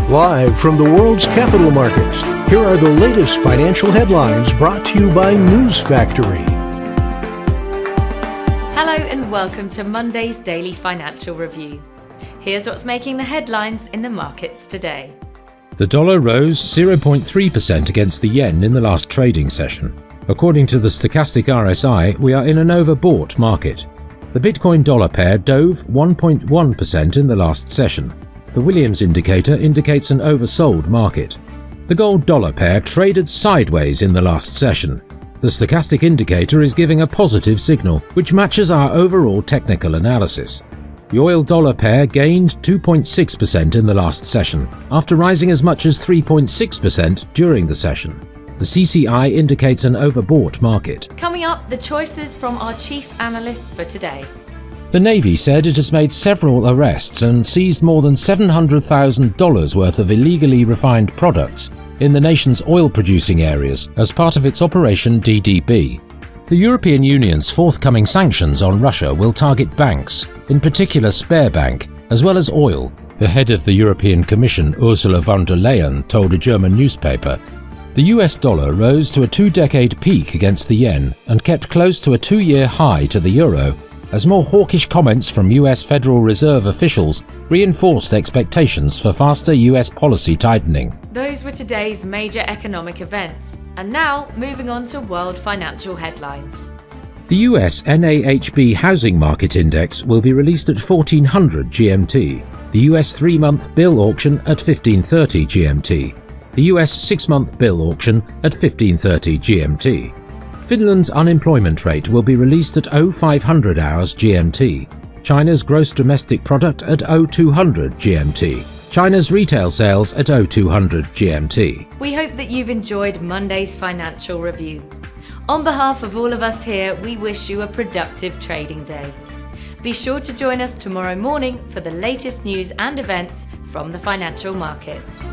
Live from the world's capital markets, here are the latest financial headlines brought to you by News Factory. Hello and welcome to Monday's Daily Financial Review. Here's what's making the headlines in the markets today. The dollar rose 0.3% against the yen in the last trading session. According to the stochastic RSI, we are in an overbought market. The Bitcoin dollar pair dove 1.1% in the last session. The Williams indicator indicates an oversold market. The gold dollar pair traded sideways in the last session. The stochastic indicator is giving a positive signal, which matches our overall technical analysis. The oil dollar pair gained 2.6% in the last session, after rising as much as 3.6% during the session. The CCI indicates an overbought market. Coming up, the choices from our chief analysts for today. The Navy said it has made several arrests and seized more than $700,000 worth of illegally refined products in the nation's oil-producing areas as part of its Operation DDB. The European Union's forthcoming sanctions on Russia will target banks, in particular Sberbank, as well as oil, the head of the European Commission, Ursula von der Leyen, told a German newspaper. The US dollar rose to a two-decade peak against the yen and kept close to a two-year high to the euro, as more hawkish comments from US Federal Reserve officials reinforced expectations for faster US policy tightening. Those were today's major economic events. And now, moving on to world financial headlines. The US NAHB Housing Market Index will be released at 1400 GMT, the US 3-month bill auction at 1530 GMT, the US 6-month bill auction at 1530 GMT. Finland's unemployment rate will be released at 0500 hours GMT, China's gross domestic product at 0200 GMT, China's retail sales at 0200 GMT. We hope that you've enjoyed Monday's financial review. On behalf of all of us here, we wish you a productive trading day. Be sure to join us tomorrow morning for the latest news and events from the financial markets.